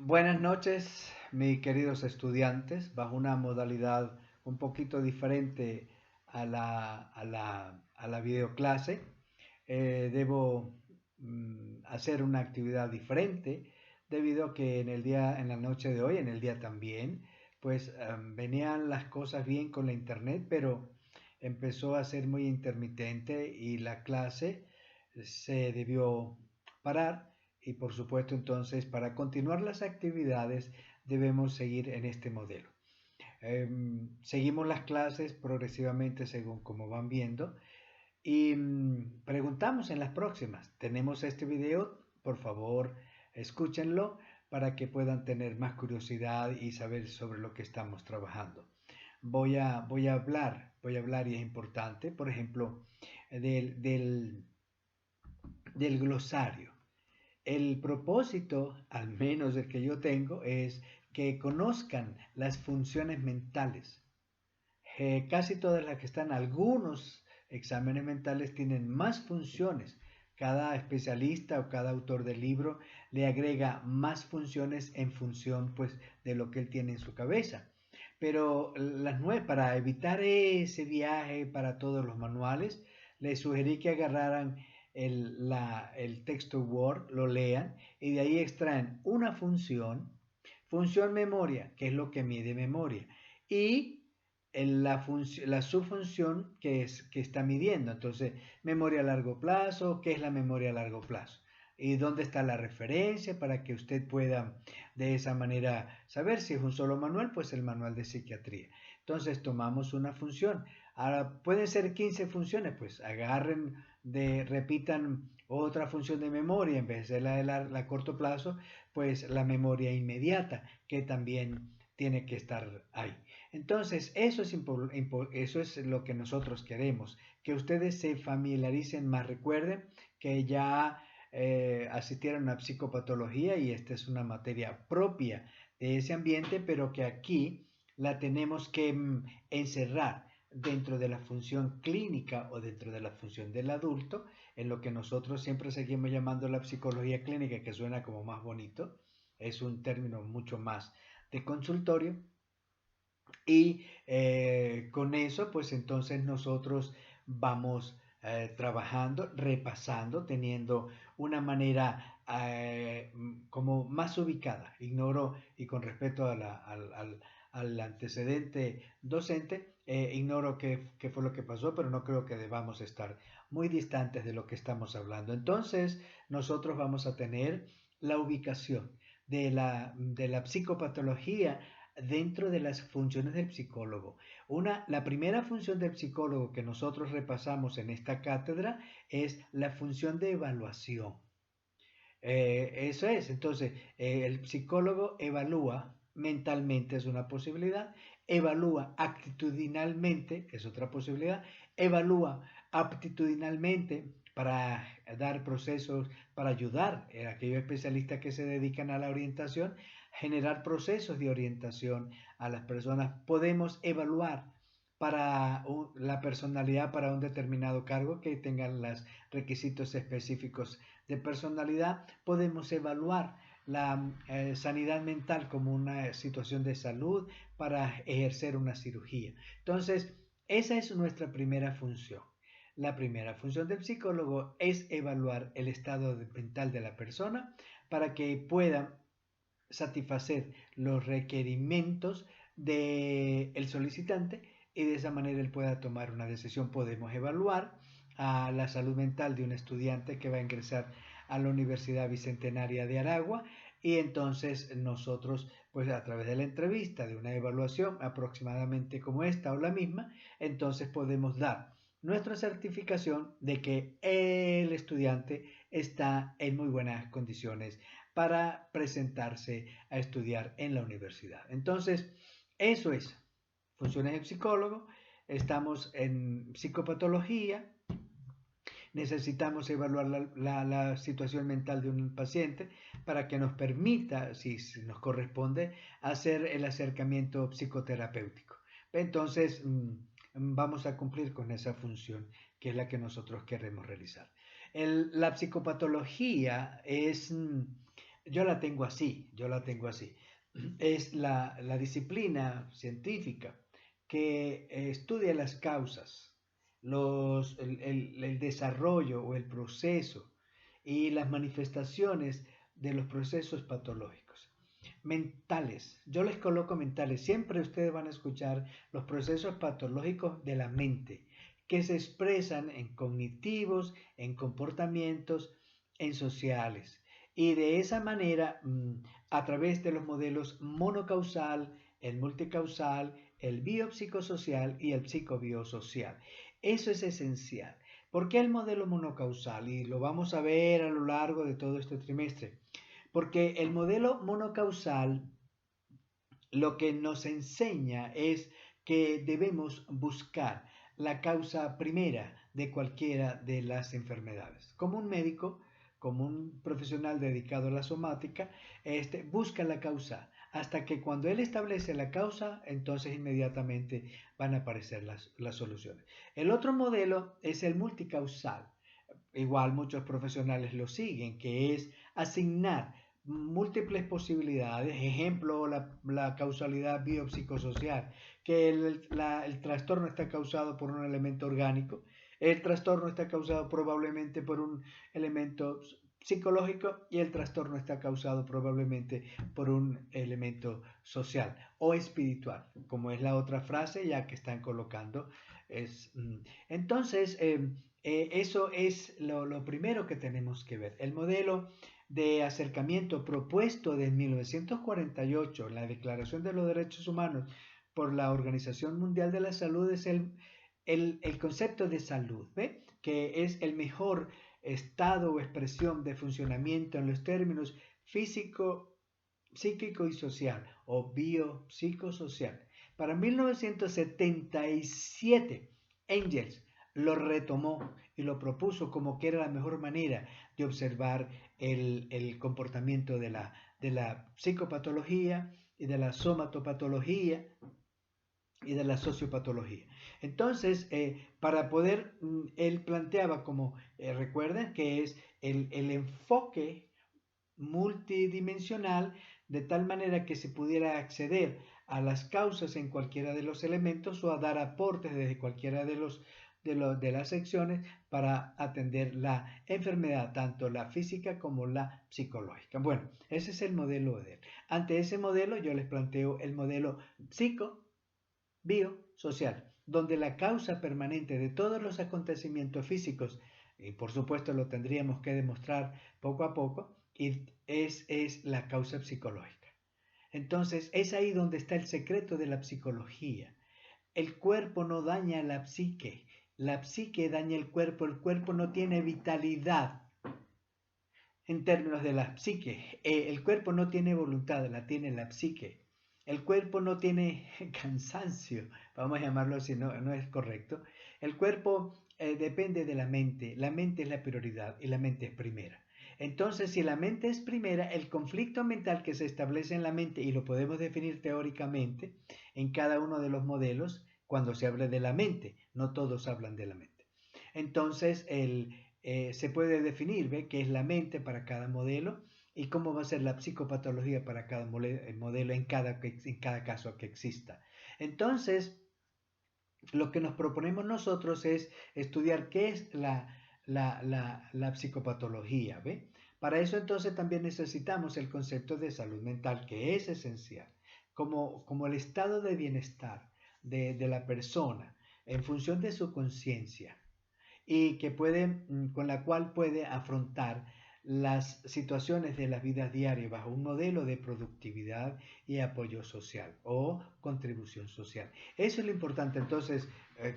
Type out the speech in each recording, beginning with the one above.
Buenas noches, mis queridos estudiantes, bajo una modalidad un poquito diferente a la videoclase. Debo hacer una actividad diferente debido a que en la noche de hoy, en el día también, pues venían las cosas bien con la internet, pero empezó a ser muy intermitente y la clase se debió parar y por supuesto entonces para continuar las actividades debemos seguir en este modelo. Seguimos las clases progresivamente según como van viendo y preguntamos en las próximas. Tenemos este video, por favor escúchenlo para que puedan tener más curiosidad y saber sobre lo que estamos trabajando. Voy a hablar y es importante, por ejemplo, del glosario. El propósito, al menos el que yo tengo, es que conozcan las funciones mentales. Casi todas las que están, algunos exámenes mentales tienen más funciones. Cada especialista o cada autor del libro le agrega más funciones en función pues, de lo que él tiene en su cabeza. Pero para evitar ese viaje para todos los manuales, les sugerí que agarraran el texto Word, lo lean y de ahí extraen una función memoria, que es lo que mide memoria, y la subfunción que está midiendo. Entonces, memoria a largo plazo, ¿qué es la memoria a largo plazo? Y dónde está la referencia para que usted pueda de esa manera saber si es un solo manual, pues el manual de psiquiatría. Entonces tomamos una función. Ahora pueden ser 15 funciones, pues repitan otra función de memoria en vez de la de corto plazo, pues la memoria inmediata, que también tiene que estar ahí. Entonces, eso es lo que nosotros queremos, que ustedes se familiaricen más. Recuerden que ya asistieron a psicopatología y esta es una materia propia de ese ambiente, pero que aquí la tenemos que encerrar dentro de la función clínica o dentro de la función del adulto, en lo que nosotros siempre seguimos llamando la psicología clínica, que suena como más bonito, es un término mucho más de consultorio, y con eso, pues entonces nosotros vamos trabajando, repasando, teniendo una manera como más ubicada. Ignoro, y con respecto al antecedente docente, ignoro qué fue lo que pasó, pero no creo que debamos estar muy distantes de lo que estamos hablando. Entonces, nosotros vamos a tener la ubicación de la psicopatología dentro de las funciones del psicólogo. La primera función del psicólogo que nosotros repasamos en esta cátedra es la función de evaluación. Eso es, entonces el psicólogo evalúa mentalmente, es una posibilidad, evalúa actitudinalmente, es otra posibilidad, evalúa aptitudinalmente para dar procesos, para ayudar a aquellos especialistas que se dedican a la orientación, generar procesos de orientación a las personas. Podemos evaluar la personalidad para un determinado cargo que tengan los requisitos específicos de personalidad. Podemos evaluar la sanidad mental como una situación de salud para ejercer una cirugía. Entonces, esa es nuestra primera función. La primera función del psicólogo es evaluar el estado mental de la persona para que pueda satisfacer los requerimientos del solicitante y de esa manera él pueda tomar una decisión. Podemos evaluar a la salud mental de un estudiante que va a ingresar a la Universidad Bicentenaria de Aragua y entonces nosotros pues a través de la entrevista, de una evaluación aproximadamente como esta o la misma, entonces podemos dar nuestra certificación de que el estudiante está en muy buenas condiciones para presentarse a estudiar en la universidad. Entonces, eso es funciones del psicólogo. Estamos en psicopatología, necesitamos evaluar la situación mental de un paciente para que nos permita, si nos corresponde, hacer el acercamiento psicoterapéutico. Entonces, vamos a cumplir con esa función que es la que nosotros queremos realizar. La psicopatología yo la tengo así, yo la tengo así. Es la disciplina científica que estudia las causas, el desarrollo o el proceso y las manifestaciones de los procesos patológicos. Mentales, yo les coloco mentales, siempre ustedes van a escuchar los procesos patológicos de la mente, que se expresan en cognitivos, en comportamientos, en sociales. Y de esa manera, a través de los modelos monocausal, el multicausal, el biopsicosocial y el psicobiosocial. Eso es esencial. ¿Por qué el modelo monocausal? Y lo vamos a ver a lo largo de todo este trimestre. Porque el modelo monocausal lo que nos enseña es que debemos buscar la causa primera de cualquiera de las enfermedades. Como un médico, como un profesional dedicado a la somática, busca la causa hasta que cuando él establece la causa, entonces inmediatamente van a aparecer las soluciones. El otro modelo es el multicausal. Igual muchos profesionales lo siguen, que es asignar múltiples posibilidades, ejemplo, la causalidad biopsicosocial, que el trastorno está causado por un elemento orgánico, el trastorno está causado probablemente por un elemento psicológico y el trastorno está causado probablemente por un elemento social o espiritual, como es la otra frase ya que están colocando. Entonces, eso es lo primero que tenemos que ver. El modelo de acercamiento propuesto de 1948, la Declaración de los Derechos Humanos por la Organización Mundial de la Salud, es el concepto de salud, ¿ve? Que es el mejor estado o expresión de funcionamiento en los términos físico, psíquico y social o biopsicosocial. Para 1977, Engels lo retomó y lo propuso como que era la mejor manera de observar el comportamiento de la psicopatología y de la somatopatología y de la sociopatología. Entonces, para poder, él planteaba como, recuerden que es el enfoque multidimensional de tal manera que se pudiera acceder a las causas en cualquiera de los elementos o a dar aportes desde cualquiera de las secciones para atender la enfermedad, tanto la física como la psicológica. Bueno, ese es el modelo de él. Ante ese modelo yo les planteo el modelo psico, bio, social, donde la causa permanente de todos los acontecimientos físicos, y por supuesto lo tendríamos que demostrar poco a poco, y es la causa psicológica. Entonces, es ahí donde está el secreto de la psicología. El cuerpo no daña la psique daña el cuerpo no tiene vitalidad en términos de la psique. El cuerpo no tiene voluntad, la tiene la psique. El cuerpo no tiene cansancio, vamos a llamarlo así, no es correcto. El cuerpo depende de la mente es la prioridad y la mente es primera. Entonces, si la mente es primera, el conflicto mental que se establece en la mente, y lo podemos definir teóricamente en cada uno de los modelos, cuando se habla de la mente, no todos hablan de la mente. Entonces, se puede definir, ¿ve? Qué es la mente para cada modelo y cómo va a ser la psicopatología para cada modelo en cada caso que exista. Entonces, lo que nos proponemos nosotros es estudiar qué es la psicopatología, ¿ve? Para eso entonces también necesitamos el concepto de salud mental, que es esencial, como el estado de bienestar de la persona en función de su conciencia y que con la cual puede afrontar las situaciones de la vida diaria bajo un modelo de productividad y apoyo social o contribución social. Eso es lo importante. Entonces,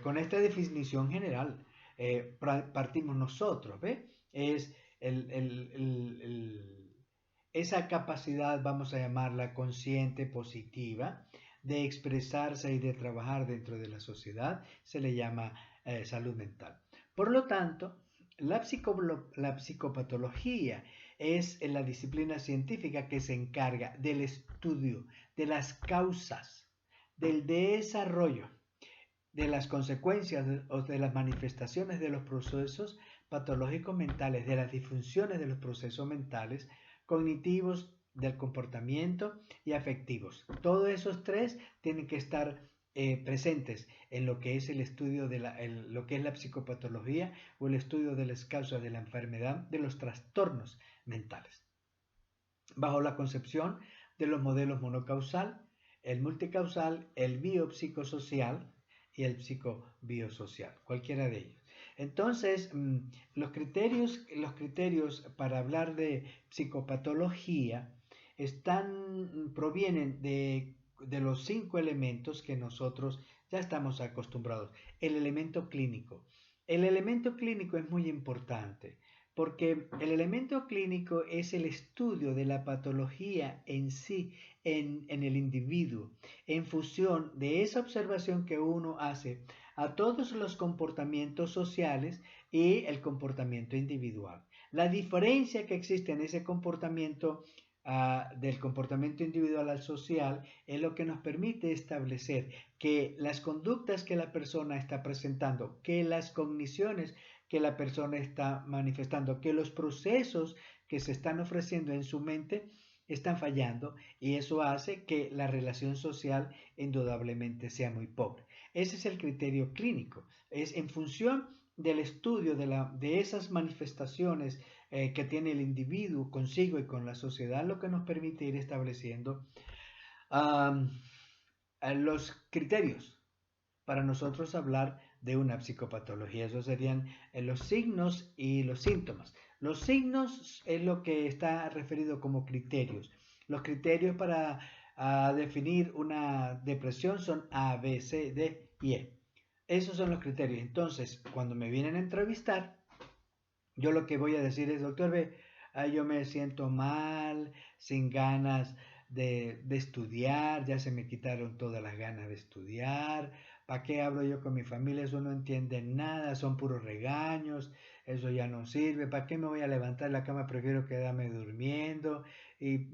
con esta definición general, partimos nosotros, ¿ve? Es esa capacidad, vamos a llamarla consciente, positiva, de expresarse y de trabajar dentro de la sociedad, se le llama salud mental. Por lo tanto, la psicopatología es la disciplina científica que se encarga del estudio de las causas, del desarrollo, de las consecuencias o de las manifestaciones de los procesos patológicos mentales, de las disfunciones de los procesos mentales, cognitivos, del comportamiento y afectivos. Todos esos tres tienen que estar presentes en lo que es el estudio de lo que es la psicopatología o el estudio de las causas de la enfermedad, de los trastornos mentales, bajo la concepción de los modelos monocausal, el multicausal, el biopsicosocial y el psicobiosocial, cualquiera de ellos. Entonces, los criterios para hablar de psicopatología provienen de los 5 elementos que nosotros ya estamos acostumbrados. El elemento clínico. El elemento clínico es muy importante porque el elemento clínico es el estudio de la patología en sí, en el individuo, en función de esa observación que uno hace a todos los comportamientos sociales y el comportamiento individual. La diferencia que existe en ese comportamiento del comportamiento individual al social es lo que nos permite establecer que las conductas que la persona está presentando, que las cogniciones que la persona está manifestando, que los procesos que se están ofreciendo en su mente están fallando, y eso hace que la relación social indudablemente sea muy pobre. Ese es el criterio clínico, es en función del estudio de esas manifestaciones que tiene el individuo consigo y con la sociedad, lo que nos permite ir estableciendo los criterios para nosotros hablar de una psicopatología. Esos serían los signos y los síntomas. Los signos es lo que está referido como criterios. Los criterios para definir una depresión son A, B, C, D y E. Esos son los criterios. Entonces, cuando me vienen a entrevistar, yo lo que voy a decir es: doctor B, yo me siento mal, sin ganas de estudiar, ya se me quitaron todas las ganas de estudiar. ¿Para qué hablo yo con mi familia? Eso no entiende nada, son puros regaños, eso ya no sirve. ¿Para qué me voy a levantar de la cama? Prefiero quedarme durmiendo. ¿Y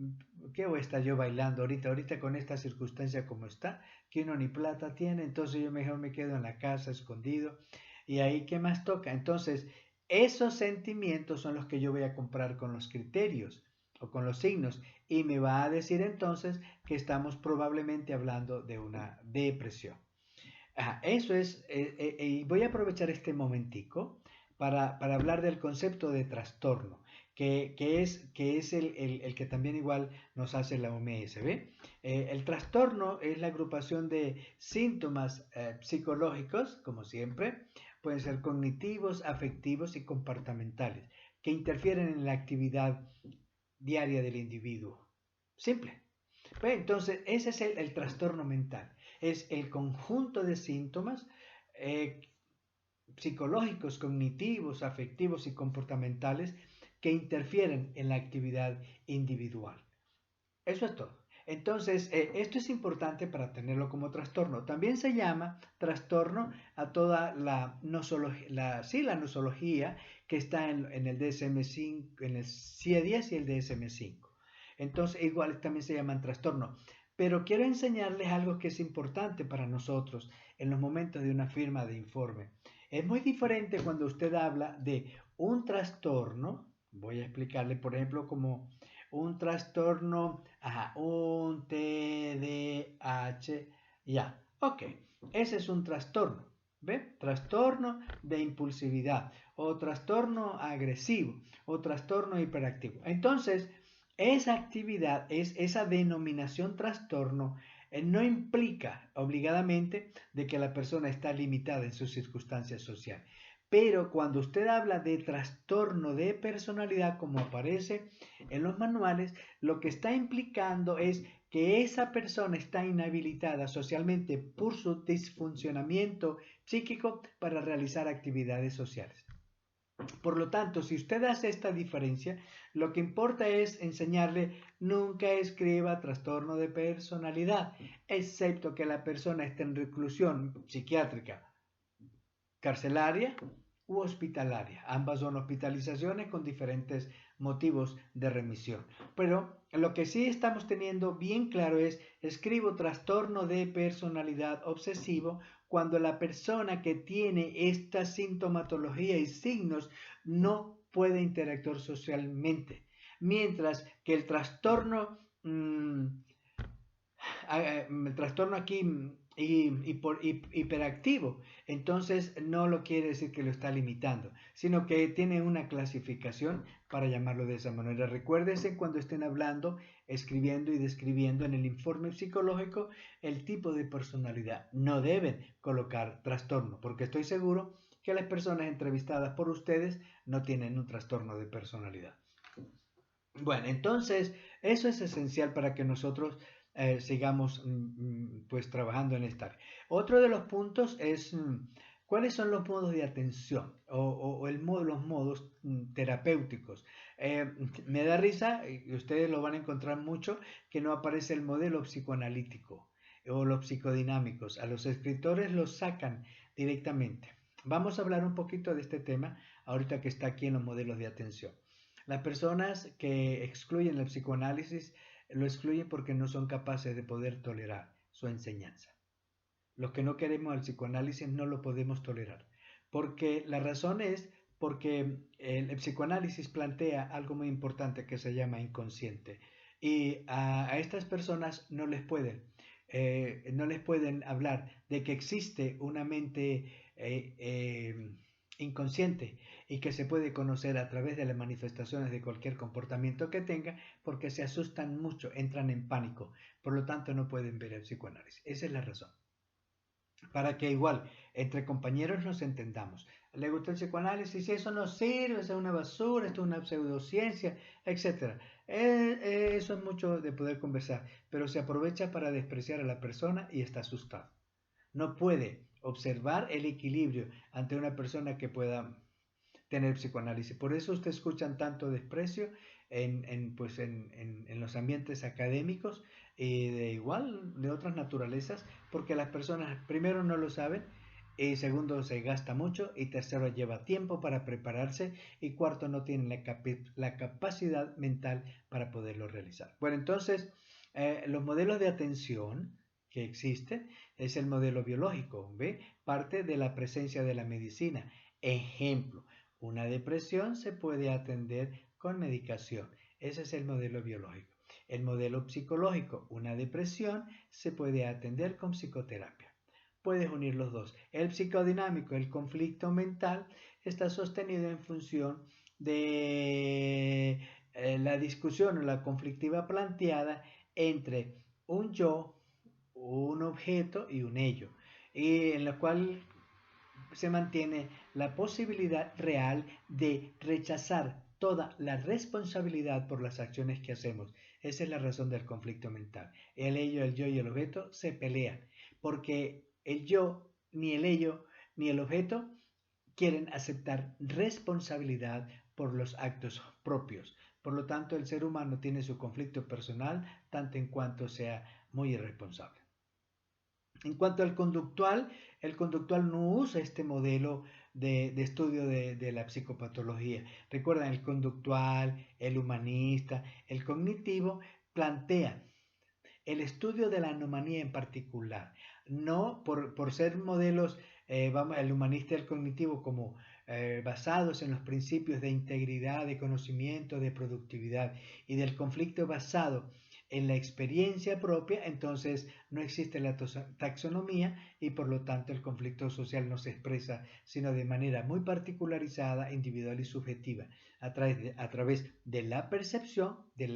qué voy a estar yo bailando ahorita con esta circunstancia como está? Que uno ni plata tiene, entonces yo mejor me quedo en la casa escondido. Y ahí, ¿qué más toca? Entonces, esos sentimientos son los que yo voy a comprar con los criterios o con los signos, y me va a decir entonces que estamos probablemente hablando de una depresión. Eso es, y voy a aprovechar este momentico para hablar del concepto de trastorno, que es el que también igual nos hace la OMS, ¿ve? El trastorno es la agrupación de síntomas psicológicos, como siempre, pueden ser cognitivos, afectivos y comportamentales, que interfieren en la actividad diaria del individuo. Simple. Entonces, ese es el trastorno mental. Es el conjunto de síntomas eh, psicológicos, cognitivos, afectivos y comportamentales que interfieren en la actividad individual. Eso es todo. Entonces, esto es importante para tenerlo como trastorno. También se llama trastorno a toda la nosología que está en el DSM-5, en el CIE-10 y el DSM-5. Entonces, igual también se llaman trastorno. Pero quiero enseñarles algo que es importante para nosotros en los momentos de una firma de informe. Es muy diferente cuando usted habla de un trastorno. Voy a explicarle, por ejemplo, como un trastorno, un TDAH, ya, ok, ese es un trastorno, ¿ve? Trastorno de impulsividad, o trastorno agresivo, o trastorno hiperactivo. Entonces, esa actividad, esa denominación trastorno, no implica obligadamente de que la persona está limitada en sus circunstancias sociales. Pero cuando usted habla de trastorno de personalidad, como aparece en los manuales, lo que está implicando es que esa persona está inhabilitada socialmente por su disfuncionamiento psíquico para realizar actividades sociales. Por lo tanto, si usted hace esta diferencia, lo que importa es enseñarle: nunca escriba trastorno de personalidad, excepto que la persona esté en reclusión psiquiátrica, carcelaria u hospitalaria. Ambas son hospitalizaciones con diferentes motivos de remisión. Pero lo que sí estamos teniendo bien claro es: escribo trastorno de personalidad obsesivo cuando la persona que tiene esta sintomatología y signos no puede interactuar socialmente. mientras que el trastorno aquí hiperactivo, entonces no lo quiere decir que lo está limitando, sino que tiene una clasificación para llamarlo de esa manera. Recuérdense cuando estén hablando, escribiendo y describiendo en el informe psicológico el tipo de personalidad. No deben colocar trastorno, porque estoy seguro que las personas entrevistadas por ustedes no tienen un trastorno de personalidad. Bueno, entonces eso es esencial para que nosotros sigamos pues trabajando en esta área. Otro de los puntos es cuáles son los modos de atención los modos terapéuticos. Me da risa, y ustedes lo van a encontrar mucho, que no aparece el modelo psicoanalítico o los psicodinámicos. A los escritores los sacan directamente. Vamos a hablar un poquito de este tema ahorita que está aquí en los modelos de atención. Las personas que excluyen el psicoanálisis lo excluyen porque no son capaces de poder tolerar su enseñanza. Los que no queremos el psicoanálisis no lo podemos tolerar. Porque la razón es porque el psicoanálisis plantea algo muy importante que se llama inconsciente. Y a estas personas no les pueden hablar de que existe una mente inconsciente y que se puede conocer a través de las manifestaciones de cualquier comportamiento que tenga, porque se asustan mucho, entran en pánico, por lo tanto no pueden ver el psicoanálisis. Esa es la razón. Para que igual entre compañeros nos entendamos. ¿Le gusta el psicoanálisis? Eso no sirve, es una basura, esto es una pseudociencia, etc. Eso es mucho de poder conversar, pero se aprovecha para despreciar a la persona y está asustado. No puede observar el equilibrio ante una persona que pueda tener psicoanálisis. Por eso ustedes escuchan tanto desprecio en los ambientes académicos y de igual de otras naturalezas, porque las personas primero no lo saben, y segundo se gasta mucho, y tercero lleva tiempo para prepararse, y cuarto no tienen la capacidad mental para poderlo realizar. Bueno, entonces los modelos de atención que existen es el modelo biológico, ¿ve? Parte de la presencia de la medicina. Ejemplo, una depresión se puede atender con medicación. Ese es el modelo biológico. El modelo psicológico, una depresión se puede atender con psicoterapia. Puedes unir los dos. El psicodinámico, el conflicto mental, está sostenido en función de la discusión o la conflictiva planteada entre un yo, un objeto y un ello, y en la cual se mantiene la posibilidad real de rechazar toda la responsabilidad por las acciones que hacemos. Esa es la razón del conflicto mental. El ello, el yo y el objeto se pelean porque el yo, ni el ello, ni el objeto quieren aceptar responsabilidad por los actos propios. Por lo tanto, el ser humano tiene su conflicto personal tanto en cuanto sea muy irresponsable. En cuanto al conductual, el conductual no usa este modelo de estudio de la psicopatología. Recuerdan, el conductual, el humanista, el cognitivo plantea el estudio de la anomalía en particular, no por ser modelos, el humanista y el cognitivo como basados en los principios de integridad, de conocimiento, de productividad y del conflicto basado en la experiencia propia, entonces no existe la taxonomía y por lo tanto el conflicto social no se expresa sino de manera muy particularizada, individual y subjetiva, a través de la percepción, de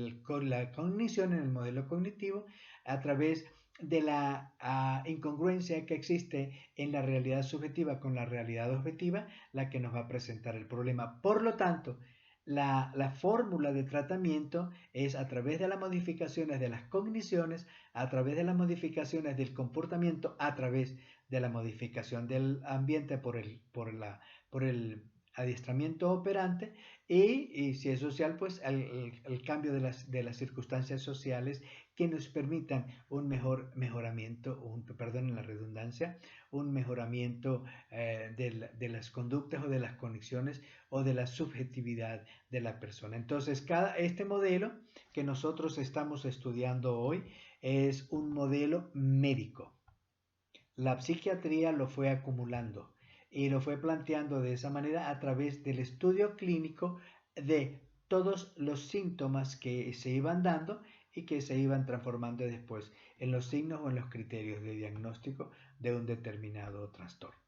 la cognición en el modelo cognitivo, a través de la incongruencia que existe en la realidad subjetiva con la realidad objetiva, la que nos va a presentar el problema. Por lo tanto, la fórmula de tratamiento es a través de las modificaciones de las cogniciones, a través de las modificaciones del comportamiento, a través de la modificación del ambiente por el adiestramiento operante y si es social, pues el cambio de las circunstancias sociales que nos permitan un mejor mejoramiento, perdonen la redundancia, un mejoramiento de las conductas o de las conexiones o de la subjetividad de la persona. Entonces, este modelo que nosotros estamos estudiando hoy es un modelo médico. La psiquiatría lo fue acumulando y lo fue planteando de esa manera a través del estudio clínico de todos los síntomas que se iban dando y que se iban transformando después en los signos o en los criterios de diagnóstico de un determinado trastorno.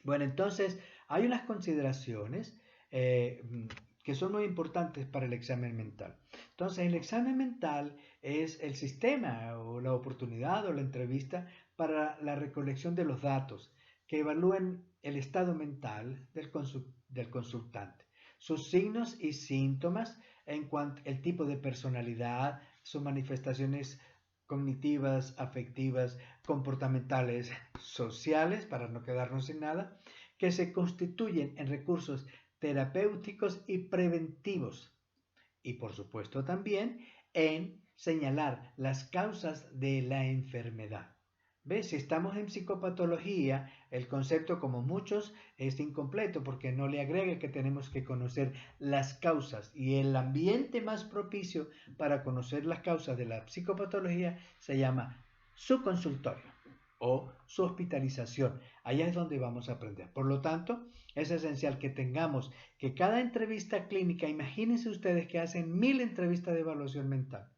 Bueno, entonces hay unas consideraciones eh, que son muy importantes para el examen mental. Entonces, el examen mental es el sistema o la oportunidad o la entrevista para la recolección de los datos que evalúen el estado mental del consultante, sus signos y síntomas en cuanto al tipo de personalidad, sus manifestaciones cognitivas, afectivas, comportamentales, sociales, para no quedarnos sin nada, que se constituyen en recursos terapéuticos y preventivos. Y por supuesto también en señalar las causas de la enfermedad. ¿Ves? Si estamos en psicopatología, el concepto, como muchos, es incompleto porque no le agrega que tenemos que conocer las causas. Y el ambiente más propicio para conocer las causas de la psicopatología se llama su consultorio o su hospitalización. Allá es donde vamos a aprender. Por lo tanto, es esencial que tengamos que cada entrevista clínica, imagínense ustedes que hacen 1000 entrevistas de evaluación mental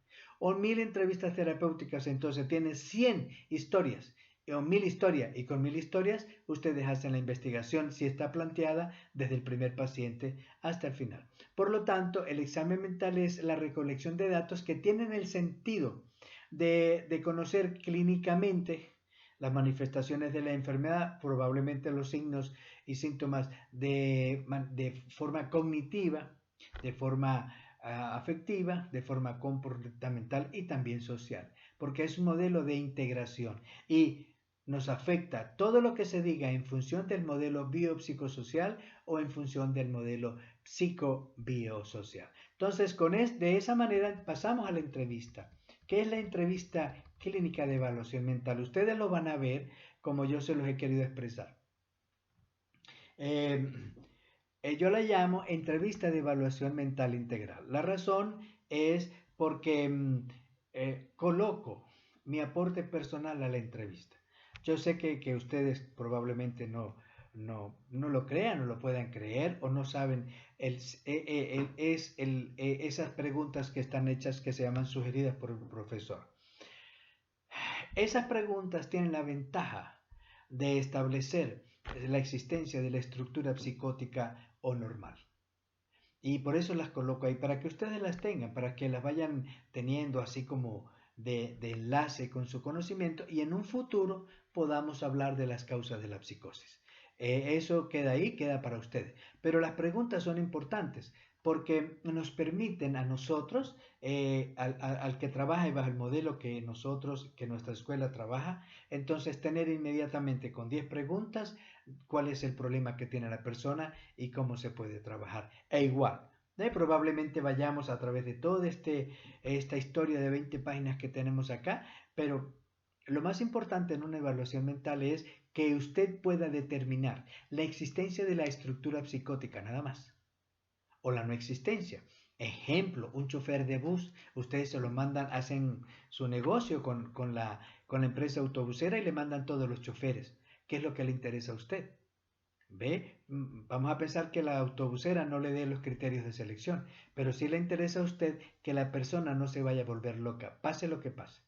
o 1000 entrevistas terapéuticas, entonces tienen 100 historias o 1000 historias, y con 1000 historias ustedes hacen la investigación si está planteada desde el primer paciente hasta el final. Por lo tanto, el examen mental es la recolección de datos que tienen el sentido de conocer clínicamente las manifestaciones de la enfermedad, probablemente los signos y síntomas de forma cognitiva, de forma afectiva, de forma comportamental y también social, porque es un modelo de integración y nos afecta todo lo que se diga en función del modelo biopsicosocial o en función del modelo psicobiosocial. Entonces, de esa manera pasamos a la entrevista. ¿Qué es la entrevista clínica de evaluación mental? Ustedes lo van a ver como yo se los he querido expresar. Eh, yo la llamo entrevista de evaluación mental integral. La razón es porque coloco mi aporte personal a la entrevista. Yo sé que ustedes probablemente no lo crean, no lo puedan creer o no saben esas preguntas que están hechas que se llaman sugeridas por el profesor. Esas preguntas tienen la ventaja de establecer la existencia de la estructura psicótica o normal. Y por eso las coloco ahí, para que ustedes las tengan, para que las vayan teniendo así como de enlace con su conocimiento y en un futuro podamos hablar de las causas de la psicosis. Eso queda ahí, queda para ustedes. Pero las preguntas son importantes porque nos permiten a nosotros, al que trabaja bajo el modelo que nuestra escuela trabaja, entonces tener inmediatamente con 10 preguntas cuál es el problema que tiene la persona y cómo se puede trabajar. E igual, probablemente vayamos a través de toda esta historia de 20 páginas que tenemos acá, pero lo más importante en una evaluación mental es que usted pueda determinar la existencia de la estructura psicótica, nada más, o la no existencia. Ejemplo, un chofer de bus, ustedes se lo mandan, hacen su negocio con la empresa autobusera y le mandan todos los choferes. ¿Qué es lo que le interesa a usted? ¿Ve? Vamos a pensar que la autobusera no le dé los criterios de selección, pero sí le interesa a usted que la persona no se vaya a volver loca, pase lo que pase.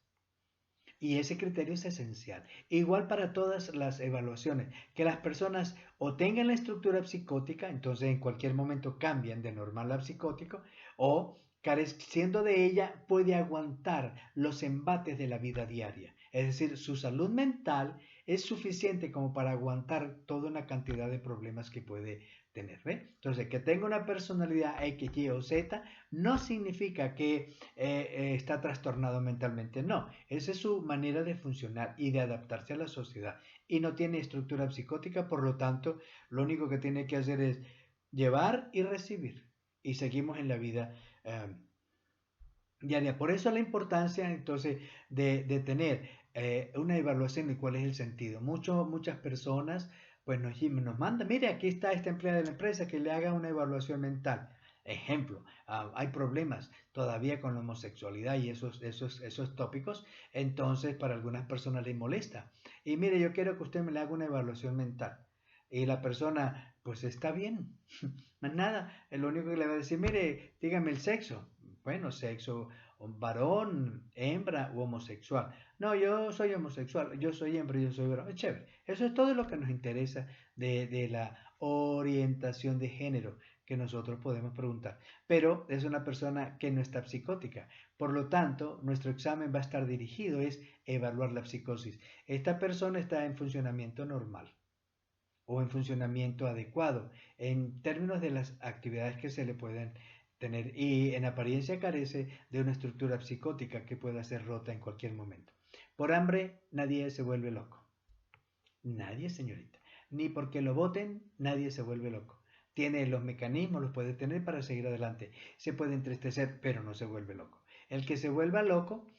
Y ese criterio es esencial. Igual para todas las evaluaciones, que las personas o tengan la estructura psicótica, entonces en cualquier momento cambian de normal a psicótico, o careciendo de ella puede aguantar los embates de la vida diaria. Es decir, su salud mental es suficiente como para aguantar toda una cantidad de problemas que puede tener. ¿Ve? Entonces, que tenga una personalidad X, Y o Z no significa que está trastornado mentalmente. No, esa es su manera de funcionar y de adaptarse a la sociedad. Y no tiene estructura psicótica, por lo tanto, lo único que tiene que hacer es llevar y recibir. Y seguimos en la vida diaria. Por eso la importancia entonces de tener una evaluación de cuál es el sentido. Muchas personas pues nos mandan, mire, aquí está esta empleada de la empresa que le haga una evaluación mental. Ejemplo, hay problemas todavía con la homosexualidad y esos tópicos, entonces para algunas personas les molesta. Y mire, yo quiero que usted me le haga una evaluación mental. y la persona pues está bien, más nada, lo único que le va a decir, mire, dígame el sexo, bueno, sexo, varón, hembra u homosexual. No, yo soy homosexual, yo soy hembra, yo soy varón, chévere. Eso es todo lo que nos interesa de la orientación de género que nosotros podemos preguntar. Pero es una persona que no está psicótica. Por lo tanto, nuestro examen va a estar dirigido es evaluar la psicosis. Esta persona está en funcionamiento normal o en funcionamiento adecuado en términos de las actividades que se le pueden tener y en apariencia carece de una estructura psicótica que pueda ser rota en cualquier momento. Por hambre nadie se vuelve loco. Nadie, señorita. Ni porque lo voten, nadie se vuelve loco. Tiene los mecanismos, los puede tener para seguir adelante. Se puede entristecer, pero no se vuelve loco. El que se vuelva loco,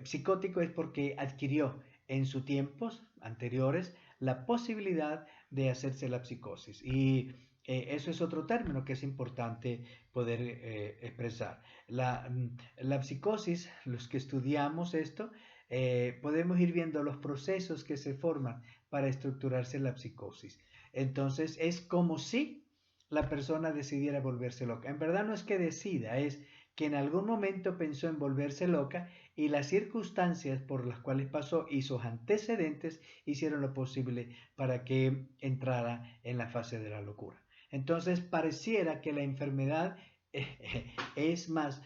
psicótico, es porque adquirió en sus tiempos anteriores la posibilidad de hacerse la psicosis. Y eso es otro término que es importante poder expresar. La psicosis, los que estudiamos esto, podemos ir viendo los procesos que se forman para estructurarse la psicosis. Entonces es como si la persona decidiera volverse loca. En verdad no es que decida, es que en algún momento pensó en volverse loca y las circunstancias por las cuales pasó y sus antecedentes hicieron lo posible para que entrara en la fase de la locura. Entonces pareciera que la enfermedad es más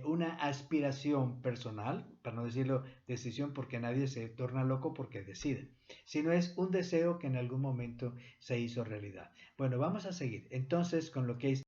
una aspiración personal, para no decirlo decisión, porque nadie se torna loco porque decide, sino es un deseo que en algún momento se hizo realidad. Bueno, vamos a seguir entonces con lo que es